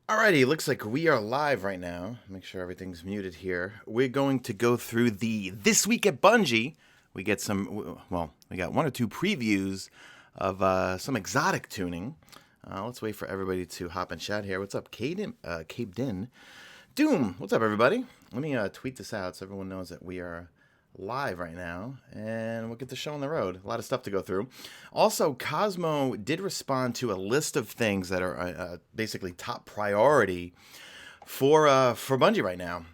Alrighty, looks like we are live right now. Make sure everything's muted here. We're going to go through the This Week at Bungie. We get we got one or two previews of some exotic tuning. Let's wait for everybody to hop and chat here. What's up, Cape Din? Doom, what's up, everybody? Let me tweet this out so everyone knows that we are live right now, and we'll get the show on the road. A lot of stuff to go through. Also, Cosmo did respond to a list of things that are basically top priority for Bungie right now,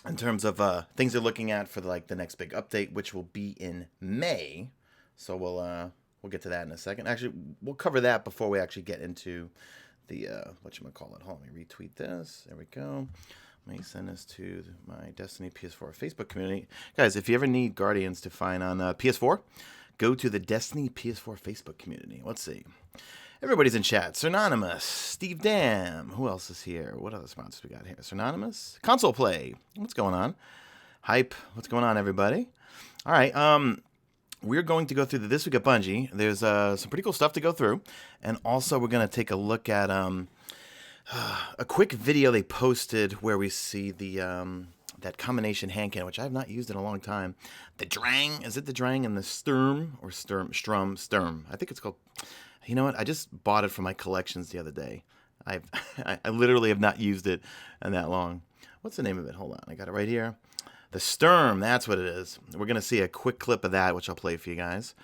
in terms of things they're looking at for the next big update, which will be in May. So we'll get to that in a second. Actually, we'll cover that before we actually get into the whatchamacallit. Hold on, let me retweet this. There we go. Let me send this to my Destiny PS4 Facebook community. Guys, if you ever need Guardians to find on PS4, go to the Destiny PS4 Facebook community. Let's see. Everybody's in chat. Synonymous, Steve Dam. Who else is here? What other sponsors we got here? Synonymous, Console Play. What's going on? Hype. What's going on, everybody? All right. We're going to go through This Week at Bungie. There's some pretty cool stuff to go through. And also, we're going to take a look at a quick video they posted where we see the that combination hand cannon, which I have not used in a long time. The Drang, is it the Drang and the Sturm or Sturm? I think it's called. You know what? I just bought it for my collections the other day. I literally have not used it in that long. What's the name of it? Hold on, I got it right here. The Sturm, that's what it is. We're gonna see a quick clip of that, which I'll play for you guys.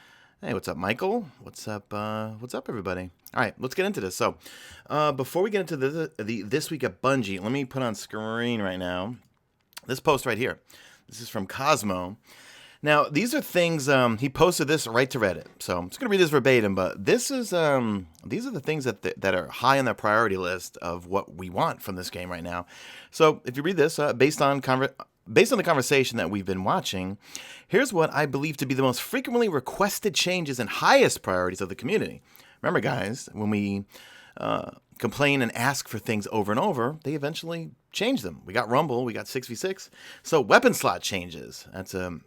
Hey, what's up, Michael? What's up, everybody? All right, let's get into this. So, before we get into the This Week at Bungie, let me put on screen right now this post right here. This is from Cosmo. Now, these are things, he posted this right to Reddit. So, I'm just going to read this verbatim, but this is, these are the things that are high on the priority list of what we want from this game right now. So, if you read this, based on the conversation that we've been watching, here's what I believe to be the most frequently requested changes and highest priorities of the community. Remember, guys, when we complain and ask for things over and over, they eventually change them. We got Rumble, we got 6v6. So weapon slot changes. That's a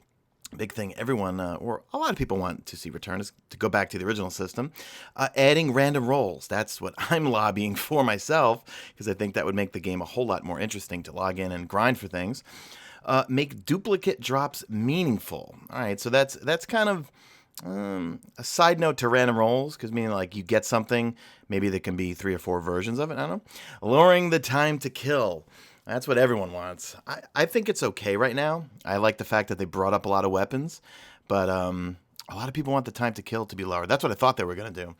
big thing everyone, or a lot of people want to see return, is to go back to the original system. Adding random rolls. That's what I'm lobbying for myself, because I think that would make the game a whole lot more interesting to log in and grind for things. Make duplicate drops meaningful. All right, so that's kind of a side note to random rolls, because meaning like you get something, maybe there can be 3 or 4 versions of it. I don't know. Lowering the time to kill. That's what everyone wants. I think it's okay right now. I like the fact that they brought up a lot of weapons, but a lot of people want the time to kill to be lower. That's what I thought they were going to do.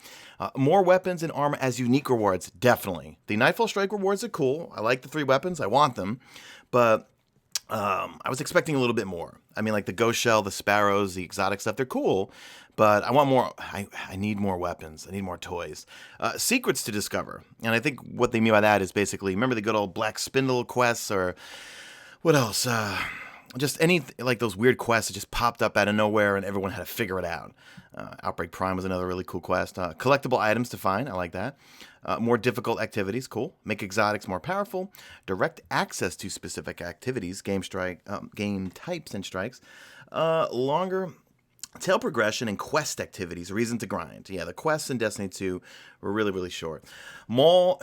More weapons and armor as unique rewards, definitely. The Nightfall Strike rewards are cool. I like the 3 weapons. I want them. But I was expecting a little bit more. I mean, like the Ghost Shell, the Sparrows, the exotic stuff, they're cool. But I want more. I need more weapons. I need more toys. Secrets to discover. And I think what they mean by that is basically, remember the good old Black Spindle quests, or what else? Just any, like those weird quests that just popped up out of nowhere and everyone had to figure it out. Outbreak Prime was another really cool quest. Collectible items to find. I like that. More difficult activities. Cool. Make exotics more powerful. Direct access to specific activities. Game types and strikes. Longer tail progression and quest activities, reason to grind. Yeah, the quests in Destiny 2 were really, really short. More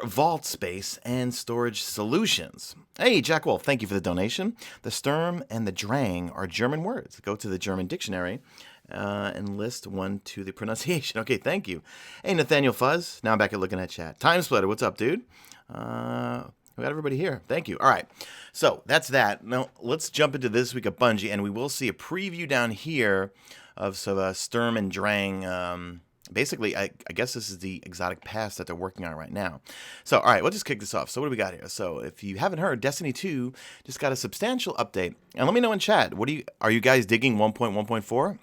vault space and storage solutions. Hey, Jack Wolf, thank you for the donation. The Sturm and the Drang are German words. Go to the German dictionary and list one to the pronunciation. Okay, thank you. Hey, Nathaniel Fuzz. Now I'm back at looking at chat. Time Splitter, what's up, dude? We got everybody here. Thank you. All right. So that's that. Now let's jump into This Week at Bungie, and we will see a preview down here of some Sturm and Drang. Basically, I guess this is the exotic pass that they're working on right now. So, all right, we'll just kick this off. So what do we got here? So if you haven't heard, Destiny 2 just got a substantial update. And let me know in chat, are you guys digging 1.1.4?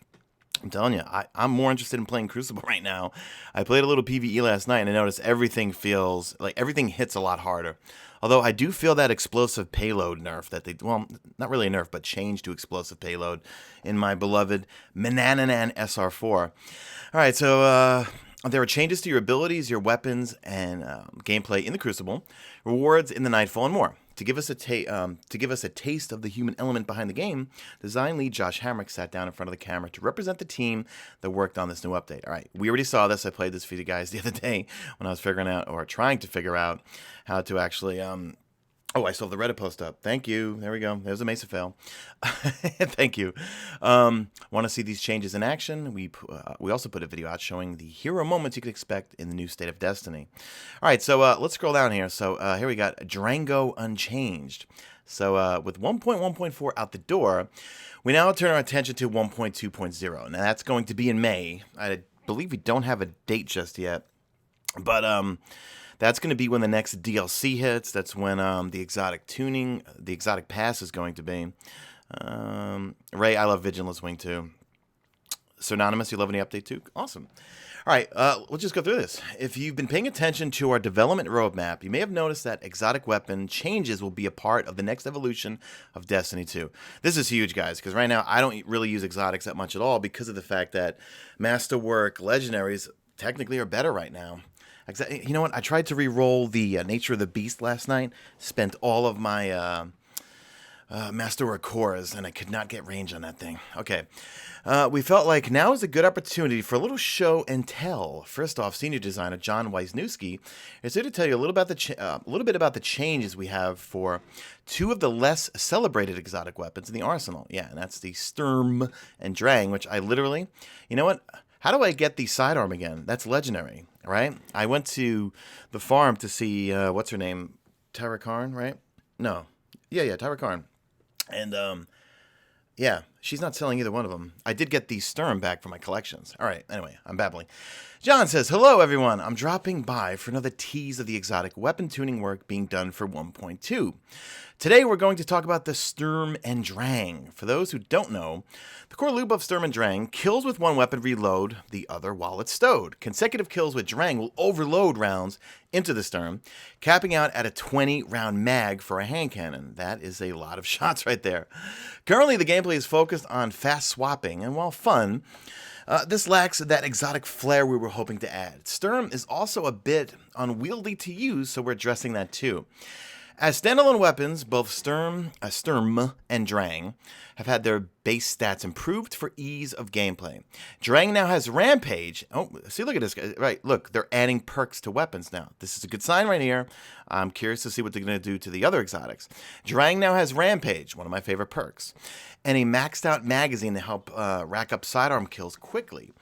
I'm telling you, I'm more interested in playing Crucible right now. I played a little PvE last night, and I noticed everything hits a lot harder. Although I do feel that explosive payload nerf well, not really a nerf, but change to explosive payload in my beloved Manananan SR4. All right, so there are changes to your abilities, your weapons, and gameplay in the Crucible, rewards in the Nightfall, and more. to give us a taste of the human element behind the game, design lead Josh Hamrick sat down in front of the camera to represent the team that worked on this new update. All right, we already saw this. I played this for you guys the other day when I was figuring out, or trying to figure out, how to actually oh, I still have the Reddit post up. Thank you. There we go. There's a Mesa fail. Thank you. Want to see these changes in action? We also put a video out showing the hero moments you could expect in the new state of Destiny. All right, so let's scroll down here. So here we got Drango Unchanged. So with 1.1.4 out the door, we now turn our attention to 1.2.0. Now that's going to be in May. I believe we don't have a date just yet, but that's going to be when the next DLC hits. That's when the exotic pass is going to be. Ray, I love Vigilance Wing too. Synonymous, you love any update too? Awesome. All right, we'll just go through this. If you've been paying attention to our development roadmap, you may have noticed that exotic weapon changes will be a part of the next evolution of Destiny 2. This is huge, guys, because right now I don't really use exotics that much at all because of the fact that Masterwork Legendaries technically are better right now. You know what? I tried to re-roll the Nature of the Beast last night. Spent all of my Masterwork cores, and I could not get range on that thing. Okay. We felt like now is a good opportunity for a little show and tell. First off, senior designer John Wisniewski is here to tell you a little bit about the changes we have for two of the less celebrated exotic weapons in the arsenal. Yeah, and that's the Sturm and Drang, which I literally, you know what? How do I get the sidearm again? That's legendary, right? I went to the farm to see, what's her name? Tara Karn, right? No. Yeah, Tara Karn. And, yeah, she's not selling either one of them. I did get the Sturm back for my collections. All right, anyway, I'm babbling. John says, hello, everyone. I'm dropping by for another tease of the exotic weapon tuning work being done for 1.2. Today, we're going to talk about the Sturm and Drang. For those who don't know, the core loop of Sturm and Drang, kills with one weapon reload the other while it's stowed. Consecutive kills with Drang will overload rounds into the Sturm, capping out at a 20-round mag for a hand cannon. That is a lot of shots right there. Currently, the gameplay is focused on fast swapping, and while fun, this lacks that exotic flair we were hoping to add. Sturm is also a bit unwieldy to use, so we're addressing that too. As standalone weapons, both Sturm and Drang have had their base stats improved for ease of gameplay. Drang now has Rampage. Oh, see, look at this guy. Right, look, they're adding perks to weapons now. This is a good sign right here. I'm curious to see what they're going to do to the other exotics. Drang now has Rampage, one of my favorite perks, and a maxed out magazine to help rack up sidearm kills quickly.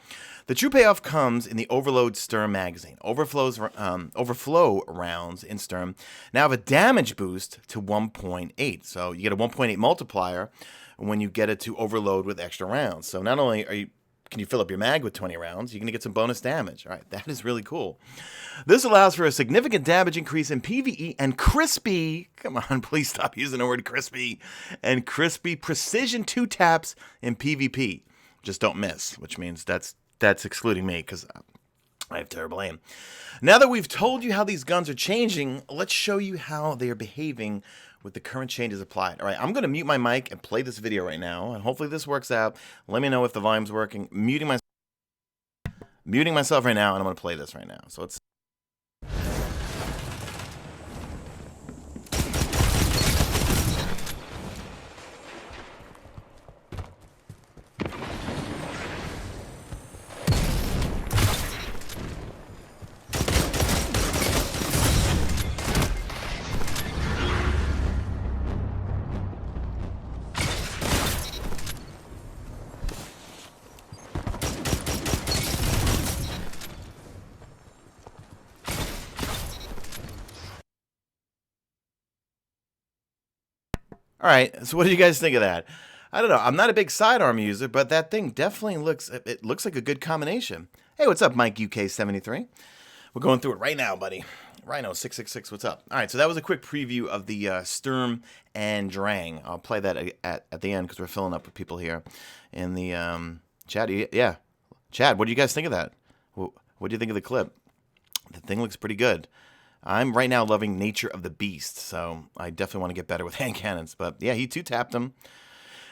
The true payoff comes in the Overload Sturm magazine. Overflow rounds in Sturm now have a damage boost to 1.8. So you get a 1.8 multiplier when you get it to overload with extra rounds. So not only can you fill up your mag with 20 rounds, you're going to get some bonus damage. All right, that is really cool. This allows for a significant damage increase in PvE and crispy, come on, please stop using the word crispy, and crispy precision 2 taps in PvP. Just don't miss, which means that's excluding me because I have terrible aim. Now that we've told you how these guns are changing, let's show you how they are behaving with the current changes applied. All right, I'm going to mute my mic and play this video right now, and hopefully this works out. Let me know if the volume's working. Muting myself right now, and I'm going to play this right now. So it's all right, so what do you guys think of that? I don't know. I'm not a big sidearm user, but that thing definitely looks like a good combination. Hey, what's up, Mike UK73? We're going through it right now, buddy. Rhino666, what's up? All right, so that was a quick preview of the Sturm and Drang. I'll play that at the end because we're filling up with people here in the chat. Yeah. Chad, what do you guys think of that? What do you think of the clip? The thing looks pretty good. I'm right now loving Nature of the Beast, so I definitely want to get better with hand cannons. But yeah, he 2-tapped him,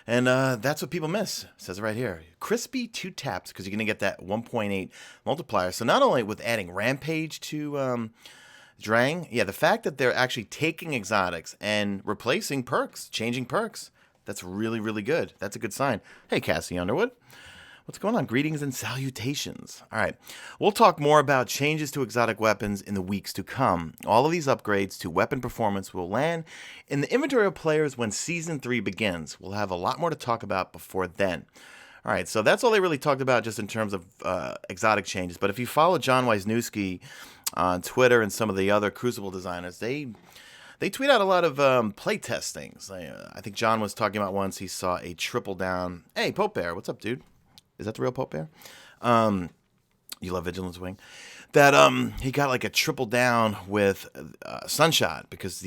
and that's what people miss. It says it right here. Crispy 2 taps, because you're going to get that 1.8 multiplier. So not only with adding Rampage to Drang, yeah, the fact that they're actually taking exotics and replacing perks, changing perks, that's really, really good. That's a good sign. Hey, Cassie Underwood. What's going on? Greetings and salutations. All right, we'll talk more about changes to exotic weapons in the weeks to come. All of these upgrades to weapon performance will land in the inventory of players when Season 3 begins. We'll have a lot more to talk about before then. All right, so that's all they really talked about just in terms of exotic changes. But if you follow John Wisniewski on Twitter and some of the other Crucible designers, they tweet out a lot of play test things. I think John was talking about once he saw a triple down. Hey, Pope Bear, what's up, dude? Is that the real Pope Bear? You love Vigilance Wing. That he got like a triple down with Sunshot because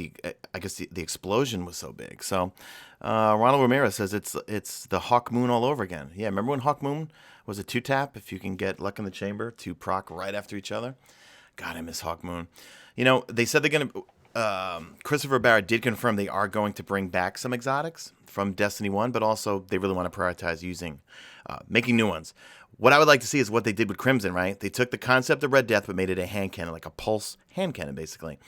I guess the explosion was so big. So Ronald Ramirez says it's the Hawk Moon all over again. Yeah, remember when Hawk Moon was a 2-tap if you can get Luck in the Chamber to proc right after each other? God, I miss Hawk Moon. You know, they said they're going to... Christopher Barrett did confirm they are going to bring back some exotics from Destiny 1, but also they really want to prioritize making new ones. What I would like to see is what they did with Crimson, right? They took the concept of Red Death but made it a hand cannon, like a pulse hand cannon, basically.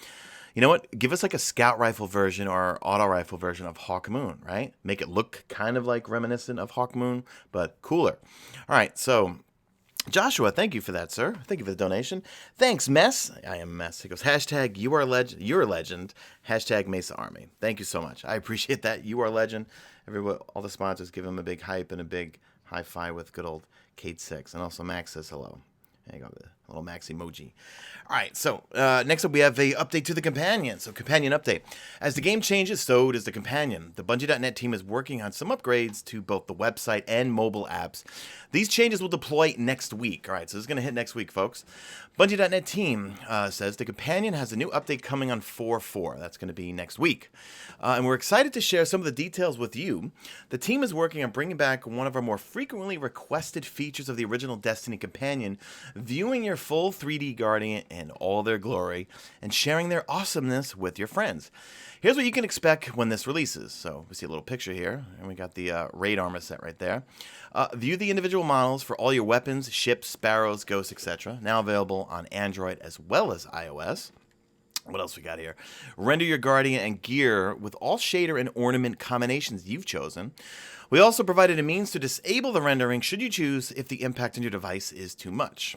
You know what? Give us like a scout rifle version or auto rifle version of Hawk Moon, right? Make it look kind of like reminiscent of Hawk Moon, but cooler. All right, so... Joshua, thank you for that, sir. Thank you for the donation. Thanks, Mess. I am Mess. He goes, hashtag you are legend. You're a legend. Hashtag Mesa Army. Thank you so much. I appreciate that. You are a legend. All the sponsors give him a big hype and a big high five with good old Kate 6. And also Max says hello. There you go, the little Max emoji. All right, so next up we have a update to the companion. So companion update. As the game changes, so does the companion. The Bungie.net team is working on some upgrades to both the website and mobile apps. These changes will deploy next week. All right, so this is going to hit next week, folks. Bungie.net team says the companion has a new update coming on 4/4. That's going to be next week. And we're excited to share some of the details with you. The team is working on bringing back one of our more frequently requested features of the original Destiny companion, viewing your full 3D Guardian in all their glory and sharing their awesomeness with your friends. Here's what you can expect when this releases. So we see a little picture here, and we got the raid armor set right there. View the individual models for all your weapons, ships, sparrows, ghosts, etc. Now available on Android as well as iOS. What else we got here? Render your Guardian and gear with all shader and ornament combinations you've chosen. We also provided a means to disable the rendering should you choose if the impact on your device is too much.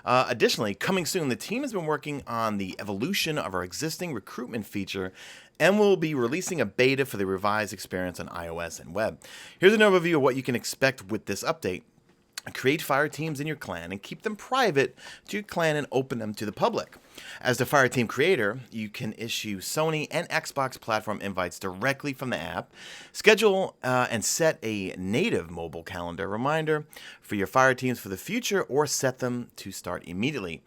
Additionally, coming soon, the team has been working on the evolution of our existing recruitment feature and will be releasing a beta for the revised experience on iOS and web. Here's an overview of what you can expect with this update. Create fire teams in your clan and keep them private to your clan and open them to the public. As the fire team creator, you can issue Sony and Xbox platform invites directly from the app, schedule and set a native mobile calendar reminder for your fire teams for the future, or set them to start immediately.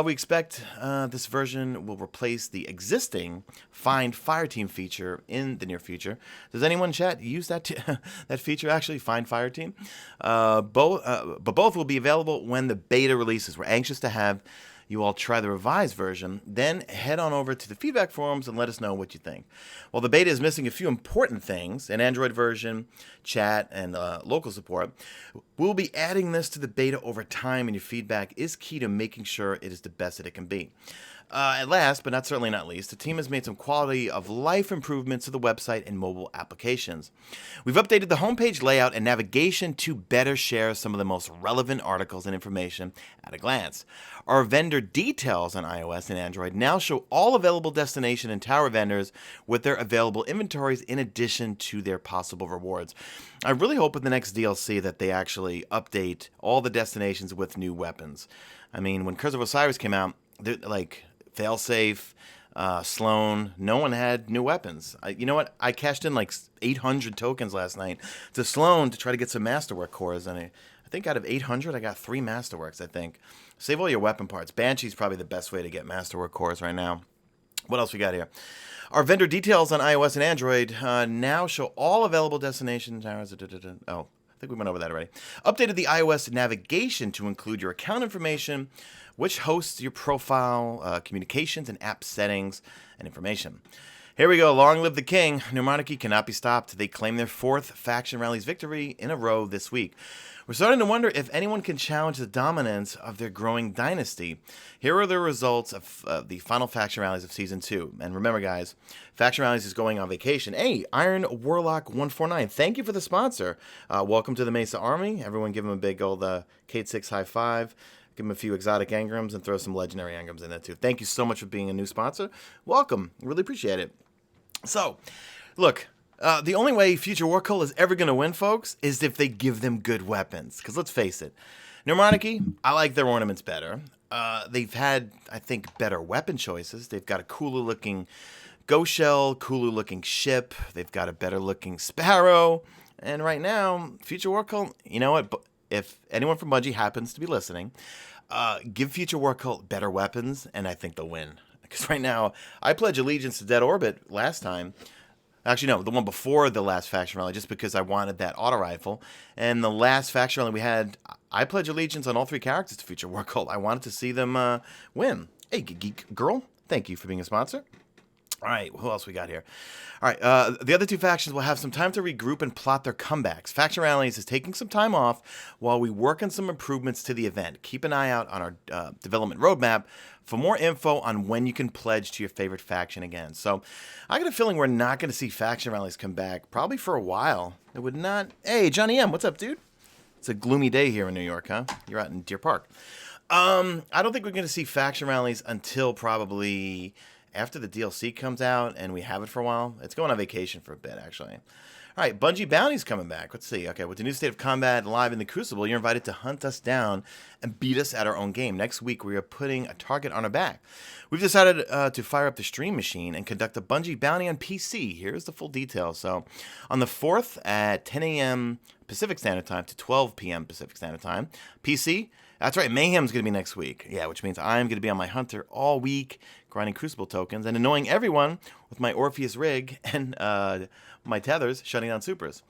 We expect this version will replace the existing Find Fire Team feature in the near future. Does anyone in chat use that that feature, actually, Find Fire Team? But both will be available when the beta releases. We're anxious to have you all try the revised version, then head on over to the feedback forums and let us know what you think. While the beta is missing a few important things, an Android version, chat, and local support, we'll be adding this to the beta over time, and your feedback is key to making sure it is the best that it can be. At last, but certainly not least, the team has made some quality of life improvements to the website and mobile applications. We've updated the homepage layout and navigation to better share some of the most relevant articles and information at a glance. Our vendor details on iOS and Android now show all available destination and tower vendors with their available inventories in addition to their possible rewards. I really hope with the next DLC that they actually update all the destinations with new weapons. I mean, when Curse of Osiris came out, like Failsafe, Sloan, no one had new weapons. You know what? I cashed in like 800 tokens last night to Sloan to try to get some Masterwork cores, and I think out of 800, I got 3 Masterworks, I think. Save all your weapon parts. Banshee's probably the best way to get Masterwork cores right now. What else we got here? Our vendor details on iOS and Android now show all available destinations. Oh, I think we went over that already. Updated the iOS navigation to include your account information, which hosts your profile, communications, and app settings and information. Here we go. Long live the king. New monarchy cannot be stopped. They claim their 4th faction rally's victory in a row this week. We're starting to wonder if anyone can challenge the dominance of their growing dynasty. Here are the results of the final faction rallies of Season 2. And remember, guys, faction rallies is going on vacation. Hey, Iron Warlock 149, thank you for the sponsor. Welcome to the Mesa Army. Everyone give him a big old Kate 6 high five. Give him a few exotic engrams and throw some legendary engrams in there, too. Thank you so much for being a new sponsor. Welcome. Really appreciate it. So, look, the only way Future War Cult is ever going to win, folks, is if they give them good weapons. Because let's face it, New Monarchy, I like their ornaments better. They've had, I think, better weapon choices. They've got a cooler-looking ghost shell, cooler-looking ship. They've got a better-looking sparrow. And right now, Future War Cult, you know what? If anyone from Bungie happens to be listening, give Future War Cult better weapons, and I think they'll win. Because right now, I pledge allegiance to Dead Orbit last time. Actually, no, the one before the last faction rally, just because I wanted that auto rifle. And the last faction rally we had, I pledge allegiance on all 3 characters to Future War Cult. I wanted to see them win. Hey, Geek Girl, thank you for being a sponsor. All right, who else we got here? All right, the other 2 factions will have some time to regroup and plot their comebacks. Faction Rallies is taking some time off while we work on some improvements to the event. Keep an eye out on our development roadmap for more info on when you can pledge to your favorite faction again. So I got a feeling we're not going to see Faction Rallies come back probably for a while. It would not... Hey, Johnny M, what's up, dude? It's a gloomy day here in New York, huh? You're out in Deer Park. I don't think we're going to see Faction Rallies until probably... after the DLC comes out and we have it for a while. It's going on vacation for a bit, actually. All right, Bungie Bounty's coming back. Let's see. Okay, with the new State of Combat live in the Crucible, you're invited to hunt us down and beat us at our own game. Next week, we are putting a target on our back. We've decided to fire up the stream machine and conduct a Bungie Bounty on PC. Here's the full details. So, on the 4th at 10 a.m. Pacific Standard Time to 12 p.m. Pacific Standard Time, PC... That's right, Mayhem's going to be next week. Yeah, which means I'm going to be on my Hunter all week, grinding Crucible tokens and annoying everyone with my Orpheus rig and my tethers shutting down supers.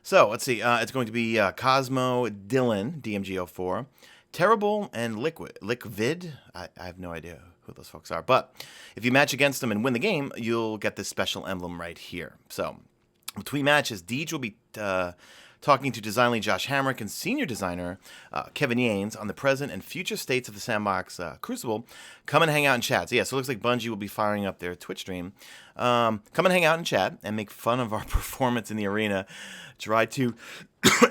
So, let's see. It's going to be Cosmo, Dylan, DMG04, Terrible, and Liquid. I have no idea who those folks are. But if you match against them and win the game, you'll get this special emblem right here. So, between matches, Deej will be... talking to design lead Josh Hamrick and senior designer Kevin Yanes on the present and future states of the Sandbox Crucible. Come and hang out and chat. So, yeah, so it looks like Bungie will be firing up their Twitch stream. Come and hang out and chat and make fun of our performance in the arena. Try to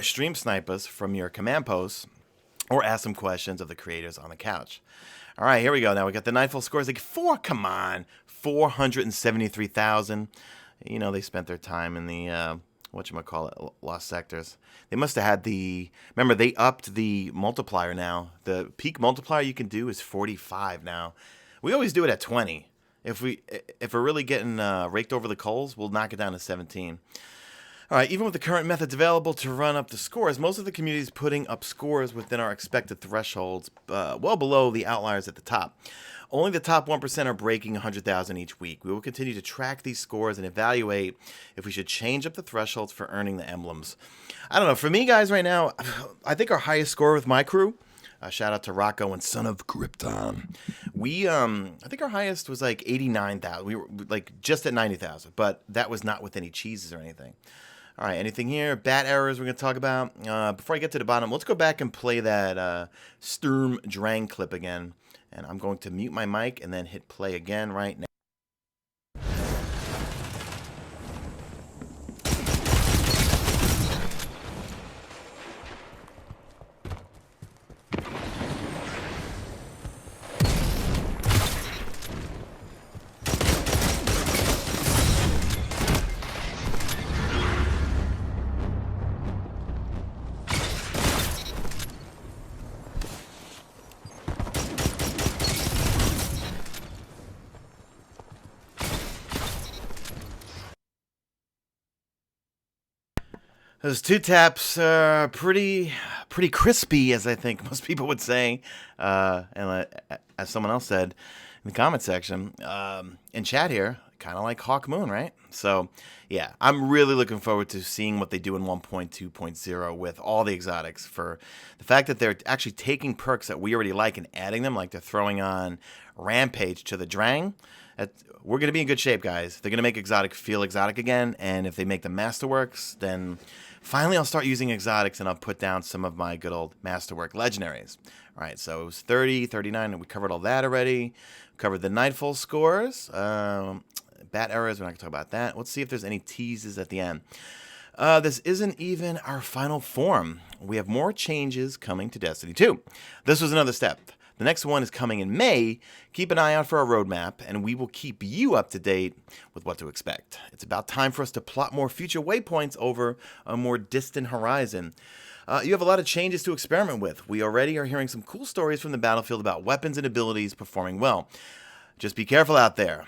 stream snipe us from your command posts or ask some questions of the creators on the couch. All right, here we go. Now we got the Nightfall scores. Like, 473,000. You know, they spent their time in the... whatchamacallit, Lost Sectors. They must have had the... Remember, they upped the multiplier now. The peak multiplier you can do is 45 now. We always do it at 20. If we're really getting raked over the coals, we'll knock it down to 17. All right, even with the current methods available to run up the scores, most of the community is putting up scores within our expected thresholds, well below the outliers at the top. Only the top 1% are breaking 100,000 each week. We will continue to track these scores and evaluate if we should change up the thresholds for earning the emblems. I don't know. For me, guys, right now, I think our highest score with my crew, shout out to Rocco and Son of Krypton. I think our highest was like 89,000. We were like just at 90,000, but that was not with any cheeses or anything. All right, anything here? Bat errors we're going to talk about. Before I get to the bottom, let's go back and play that Sturm Drang clip again. And I'm going to mute my mic and then hit play again right now. Those 2 taps are pretty crispy, as I think most people would say. And as someone else said in the comment section, in chat here, kind of like Hawk Moon, right? So, yeah, I'm really looking forward to seeing what they do in 1.2.0 with all the exotics. For the fact that they're actually taking perks that we already like and adding them, like they're throwing on Rampage to the Drang. we're going to be in good shape, guys. They're going to make exotic feel exotic again, and if they make the masterworks, then finally I'll start using exotics, and I'll put down some of my good old masterwork legendaries. All right, so it was 30, 39, and we covered all that already. Covered the Nightfall scores. Bat errors, we're not going to talk about that. Let's see if there's any teases at the end. This isn't even our final form. We have more changes coming to Destiny 2. This was another step. The next one is coming in May. Keep an eye out for our roadmap, and we will keep you up to date with what to expect. It's about time for us to plot more future waypoints over a more distant horizon. You have a lot of changes to experiment with. We already are hearing some cool stories from the battlefield about weapons and abilities performing well. Just be careful out there.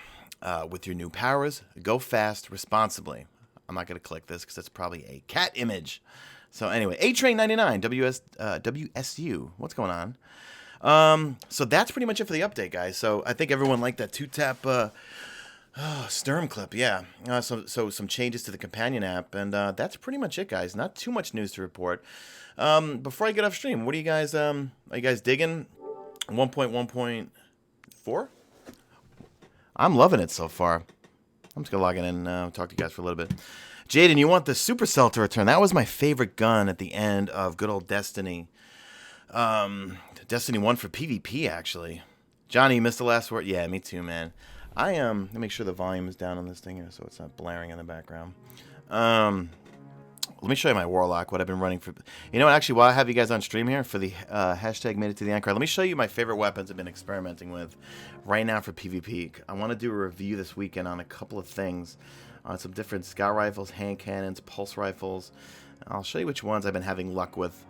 With your new powers, go fast responsibly. I'm not going to click this because that's probably a cat image. So anyway, A-Train99, WSU. What's going on? So that's pretty much it for the update, guys. So I think everyone liked that 2-tap Sturm clip. Yeah. So some changes to the companion app, and that's pretty much it, guys. Not too much news to report. Before I get off stream, what are you guys? Are you guys digging 1.1.4? I'm loving it so far. I'm just going to log in and talk to you guys for a little bit. Jaden, you want the Supercell to return. That was my favorite gun at the end of good old Destiny. Destiny 1 for PvP, actually. Johnny, you missed the last word? Yeah, me too, man. Let me make sure the volume is down on this thing here so it's not blaring in the background. Let me show you my Warlock, what I've been running for. You know what, actually, while I have you guys on stream here for the hashtag made it to the anchor, let me show you my favorite weapons I've been experimenting with right now for PvP. I want to do a review this weekend on a couple of things, on some different scout rifles, hand cannons, pulse rifles. I'll show you which ones I've been having luck with.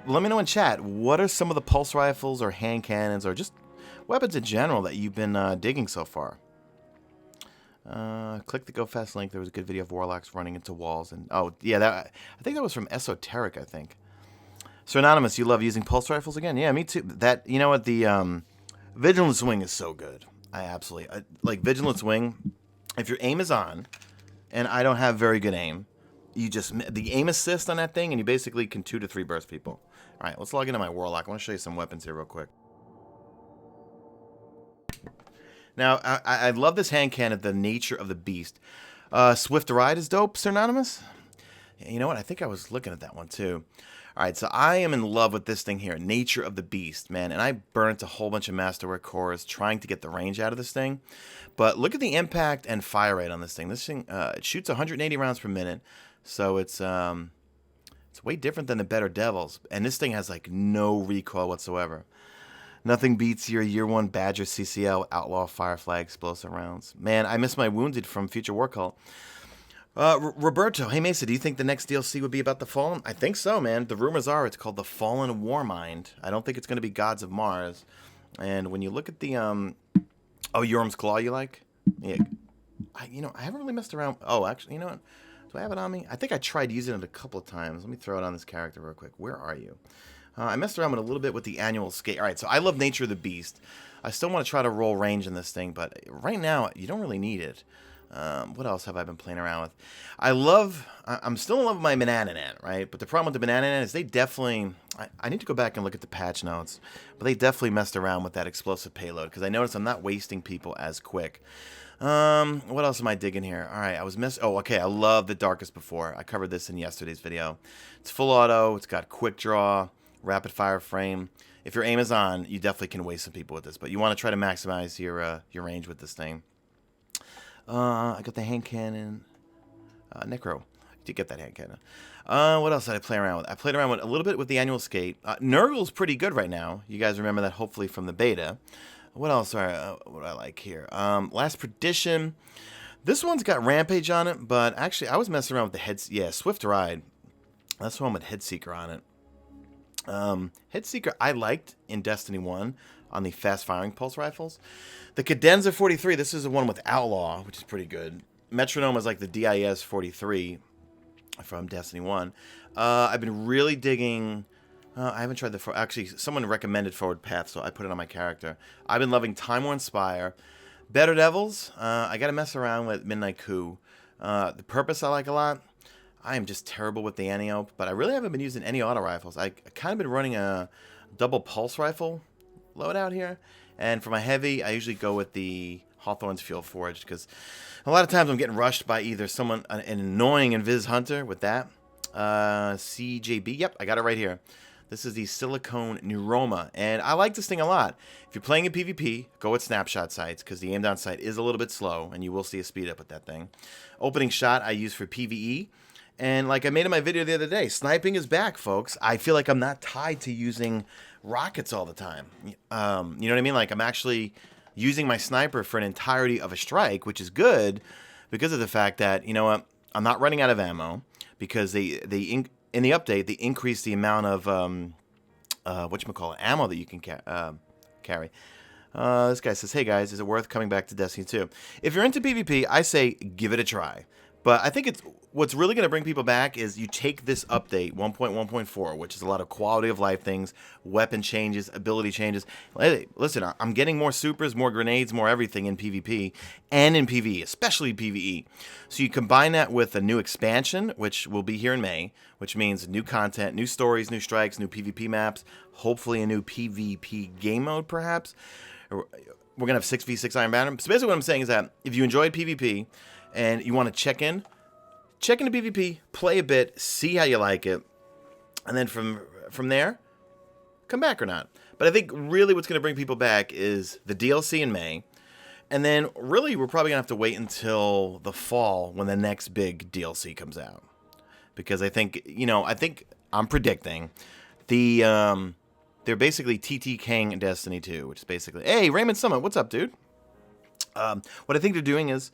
Let me know in chat, what are some of the pulse rifles or hand cannons or just weapons in general that you've been digging so far? Click the Go Fast link. There was a good video of Warlocks running into walls. And oh, yeah, I think that was from Esoteric, I think. So Anonymous, you love using pulse rifles again? Yeah, me too. You know what, the Vigilance Wing is so good. I absolutely, like Vigilance Wing, if your aim is on, and I don't have very good aim, the aim assist on that thing, and you basically can 2 to 3 burst people. All right, let's log into my Warlock. I want to show you some weapons here real quick. Now, I love this hand cannon, the nature of the beast. Swift Ride is dope, Sir Anonymous. You know what? I think I was looking at that one, too. All right, so I am in love with this thing here, nature of the beast, man. And I burnt a whole bunch of Masterwork cores trying to get the range out of this thing. But look at the impact and fire rate on this thing. This thing, it shoots 180 rounds per minute. So it's way different than the Better Devils. And this thing has, like, no recoil whatsoever. Nothing beats your Year 1 Badger CCL Outlaw Firefly explosive rounds. Man, I miss my Wounded from Future War Cult. Roberto, hey Mesa, do you think the next DLC would be about the Fallen? I think so, man. The rumors are it's called the Fallen Warmind. I don't think it's going to be Gods of Mars. And when you look at the, oh, Yorm's Claw you like? Yeah. I haven't really messed around. Oh, actually, you know what? Do I have it on me? I think I tried using it a couple of times. Let me throw it on this character real quick. Where are you? I messed around with a little bit with the annual skate. All right, so I love Nature of the Beast. I still want to try to roll range in this thing, but right now, you don't really need it. What else have I been playing around with? I'm still in love with my Banana Ant, right? But the problem with the Banana Ant is they definitely, I need to go back and look at the patch notes, but they definitely messed around with that explosive payload, because I noticed I'm not wasting people as quick. What else am I digging here? All right, okay, I love the Darkest Before. I covered this in yesterday's video. It's full auto, it's got quick draw, rapid fire frame. If your aim is on, you definitely can waste some people with this, but you want to try to maximize your range with this thing. I got the hand cannon. Necro. I did get that hand cannon. What else did I play around with? I played around with a little bit with the annual skate. Nurgle's pretty good right now. You guys remember that hopefully from the beta. What else what do I like here? Last Perdition. This one's got Rampage on it, but actually I was messing around with the Swift Ride. That's the one with Headseeker on it. Headseeker I liked in Destiny 1 on the fast-firing pulse rifles. The Cadenza 43, this is the one with Outlaw, which is pretty good. Metronome is like the DIS 43 from Destiny 1. I've been really digging... I haven't tried the... Actually, someone recommended Forward Path, so I put it on my character. I've been loving Time Worn Spire. Better Devils, I got to mess around with Midnight Coup. The Purpose I like a lot. I am just terrible with the anti-ope, but I really haven't been using any auto rifles. I kind of been running a double pulse rifle loadout here, and for my heavy, I usually go with the Hawthorne's Field Forged, because a lot of times I'm getting rushed by either someone, an annoying Invis Hunter with that. CJB, yep, I got it right here. This is the silicone Neuroma, and I like this thing a lot. If you're playing in PvP, go with snapshot sights, because the aim down sight is a little bit slow, and you will see a speed up with that thing. Opening shot I use for PvE, and like I made in my video the other day, sniping is back, folks. I feel like I'm not tied to using rockets all the time. You know what I mean? Like I'm actually using my sniper for an entirety of a strike, which is good because of the fact that, you know what, I'm not running out of ammo, because in the update, they increased the amount of, ammo that you can carry. This guy says, hey guys, is it worth coming back to Destiny 2? If you're into PvP, I say give it a try. But I think what's really going to bring people back is you take this update, 1.1.4, which is a lot of quality of life things, weapon changes, ability changes. Hey, listen, I'm getting more supers, more grenades, more everything in PvP and in PvE, especially PvE. So you combine that with a new expansion, which will be here in May, which means new content, new stories, new strikes, new PvP maps, hopefully a new PvP game mode, perhaps. We're going to have 6v6 Iron Banner. So basically what I'm saying is that if you enjoyed PvP, and you want to check into PvP, play a bit, see how you like it, and then from there, come back or not. But I think really what's going to bring people back is the DLC in May, and then really we're probably going to have to wait until the fall when the next big DLC comes out. Because I think, I'm predicting they're basically TTKing Destiny 2, which is basically, hey, Raymond Summit, what's up, dude? What I think they're doing is,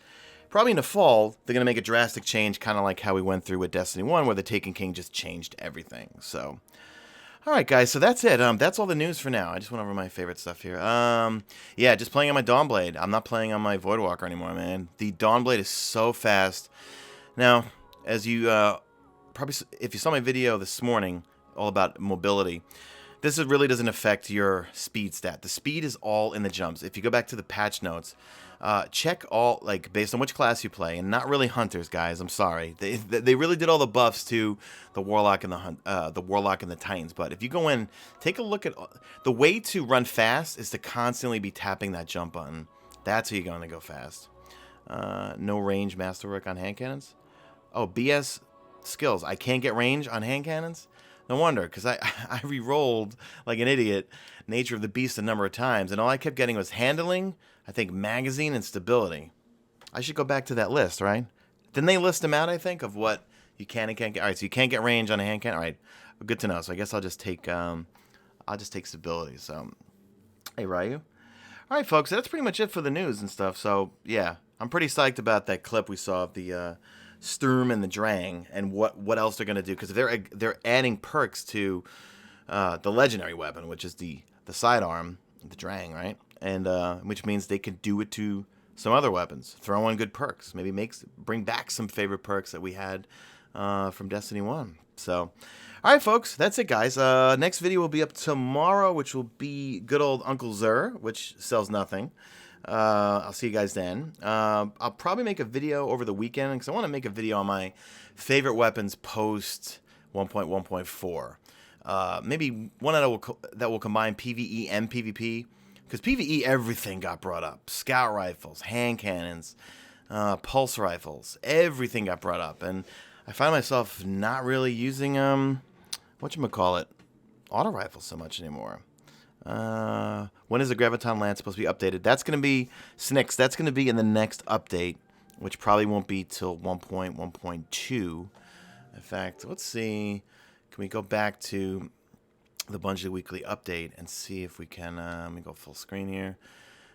probably in the fall, they're going to make a drastic change, kind of like how we went through with Destiny 1, where the Taken King just changed everything. So, all right, guys, so that's it. That's all the news for now. I just went over my favorite stuff here. Yeah, just playing on my Dawnblade. I'm not playing on my Voidwalker anymore, man. The Dawnblade is so fast. Now, as you probably, if you saw my video this morning, all about mobility, this really doesn't affect your speed stat. The speed is all in the jumps. If you go back to the patch notes, check all, like, based on which class you play, and not really hunters, guys. I'm sorry. They really did all the buffs to the Warlock and the Titans. But if you go in, take a look at the way to run fast is to constantly be tapping that jump button. That's how you're going to go fast. No range masterwork on hand cannons. Oh, BS skills. I can't get range on hand cannons. No wonder, because I re-rolled like an idiot Nature of the Beast a number of times, and all I kept getting was handling, I think magazine, and stability. I should go back to that list, right? Didn't they list them out, I think, of what you can and can't get? All right, so you can't get range on a hand cannon. All right, good to know. So I guess I'll just take stability. So, hey, Ryu. All right, folks, that's pretty much it for the news and stuff. So, yeah, I'm pretty psyched about that clip we saw of the Sturm and the Drang, and what else they're going to do, because they're adding perks to the legendary weapon, which is the sidearm, the Drang, right? And which means they can do it to some other weapons. Throw on good perks. Maybe bring back some favorite perks that we had from Destiny 1. So, all right, folks, that's it, guys. Next video will be up tomorrow, which will be good old Uncle Zur, which sells nothing. I'll see you guys then. I'll probably make a video over the weekend, because I want to make a video on my favorite weapons post 1.1.4. Maybe one that will combine PvE and PvP, because PvE, everything got brought up. Scout rifles, hand cannons, pulse rifles, everything got brought up, and I find myself not really using whatchamacallit, auto rifles so much anymore. When is the Graviton Lance supposed to be updated? That's going to be Snix. That's going to be in the next update, which probably won't be till 1.1.2. In fact, let's see. Can we go back to the Bungie weekly update and see if we can? Let me go full screen here,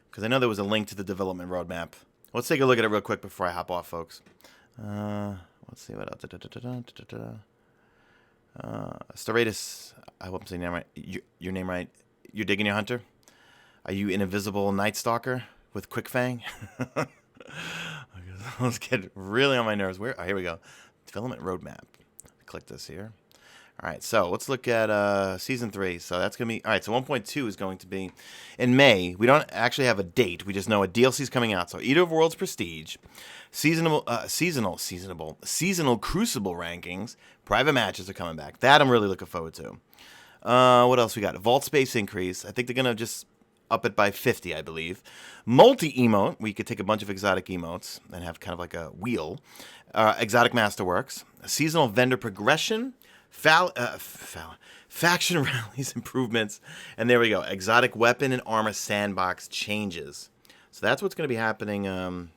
because I know there was a link to the development roadmap. Let's take a look at it real quick before I hop off, folks. Let's see what else. Staratus, I hope I'm saying your name right. Your name right. You're digging your hunter? Are you an invisible Nightstalker with Quick Fang? Let's get really on my nerves. Oh, here we go. Development roadmap. Click this here. All right, so let's look at Season 3. So that's going to be... All right, so 1.2 is going to be in May. We don't actually have a date. We just know a DLC is coming out. So Eater of Worlds Prestige, seasonal Crucible rankings, private matches are coming back. That I'm really looking forward to. What else we got? Vault space increase. I think they're going to just up it by 50, I believe. Multi-emote, where you could take a bunch of exotic emotes and have kind of like a wheel. Exotic Masterworks. Seasonal vendor progression. Faction rallies improvements. And there we go. Exotic weapon and armor sandbox changes. So that's what's going to be happening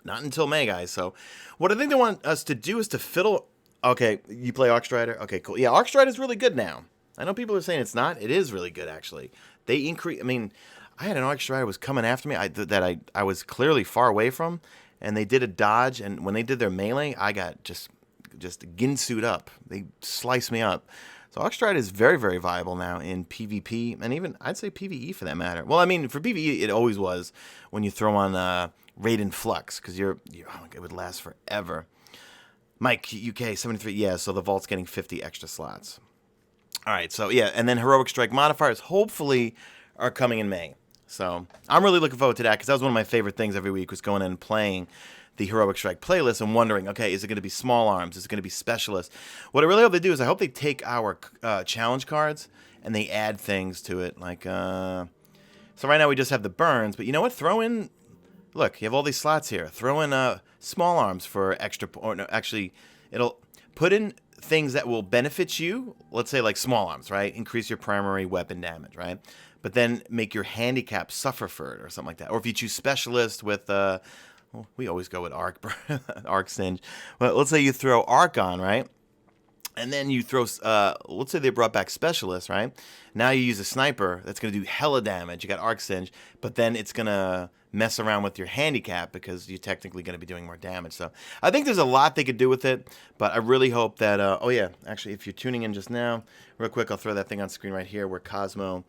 not until May, guys. So what I think they want us to do is to fiddle... Okay, you play Arcstrider? Okay, cool. Yeah, Arcstrider is really good now. I know people are saying it's not. It is really good, actually. They increase... I mean, I had an Arcstrider was coming after me that I was clearly far away from, and they did a dodge, and when they did their melee, I got just ginsued up. They sliced me up. So Arcstrider is very, very viable now in PvP, and even, I'd say PvE for that matter. Well, I mean, for PvE, it always was when you throw on Raid and Flux, because it would last forever. Mike, UK, 73, yeah, so the Vault's getting 50 extra slots. All right, so yeah, and then Heroic Strike modifiers hopefully are coming in May. So I'm really looking forward to that, because that was one of my favorite things every week, was going in and playing the Heroic Strike playlist and wondering, okay, is it going to be small arms? Is it going to be specialists? What I really hope they do is I hope they take our challenge cards and they add things to it. Like, so right now we just have the burns, but you know what? Throw in... Look, you have all these slots here. Throw in small arms for extra... Or no, actually, it'll put in things that will benefit you. Let's say like small arms, right? Increase your primary weapon damage, right? But then make your handicap suffer for it or something like that. Or if you choose specialist with... well, we always go with Arc Singe. Well, let's say you throw Arc on, right? And then you throw, let's say they brought back Specialist, right? Now you use a Sniper that's going to do hella damage. You got Arc Singe, but then it's going to mess around with your handicap because you're technically going to be doing more damage. So I think there's a lot they could do with it, but I really hope that, oh yeah, actually, if you're tuning in just now, real quick, I'll throw that thing on screen right here where Cosmo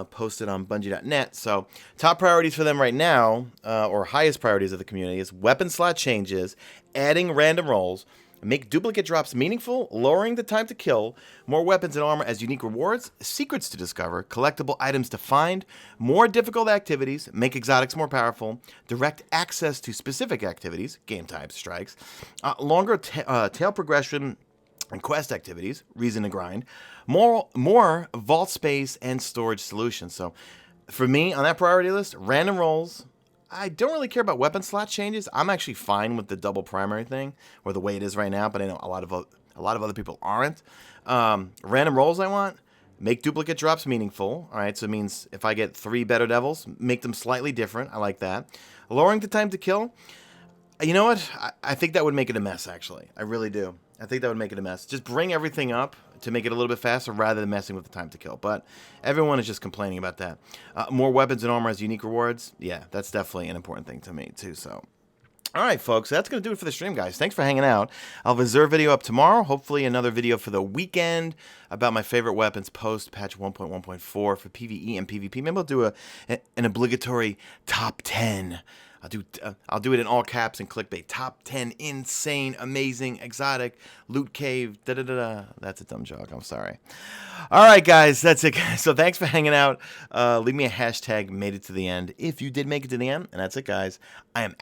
posted on Bungie.net. So top priorities for them right now, or highest priorities of the community, is weapon slot changes, adding random rolls, make duplicate drops meaningful, lowering the time to kill, more weapons and armor as unique rewards, secrets to discover, collectible items to find, more difficult activities, make exotics more powerful, direct access to specific activities, game types, strikes, longer tail progression and quest activities, reason to grind, more vault space and storage solutions. So for me, on that priority list, random rolls. I don't really care about weapon slot changes. I'm actually fine with the double primary thing, or the way it is right now, but I know a lot of other people aren't. Random rolls I want. Make duplicate drops meaningful. All right, so it means if I get 3 Better Devils, make them slightly different. I like that. Lowering the time to kill. You know what? I think that would make it a mess, actually. I really do. I think that would make it a mess. Just bring everything up to make it a little bit faster rather than messing with the time to kill. But everyone is just complaining about that. More weapons and armor as unique rewards. Yeah, that's definitely an important thing to me, too. So, all right, folks. That's going to do it for the stream, guys. Thanks for hanging out. I'll have a Reserve video up tomorrow. Hopefully another video for the weekend about my favorite weapons post patch 1.1.4 for PvE and PvP. Maybe I'll do an obligatory top 10. I'll do it in all caps and clickbait. Top 10 insane, amazing, exotic, loot cave, da-da-da-da. That's a dumb joke. I'm sorry. All right, guys. That's it, guys. So thanks for hanging out. Leave me a hashtag made it to the end if you did make it to the end. And that's it, guys. I am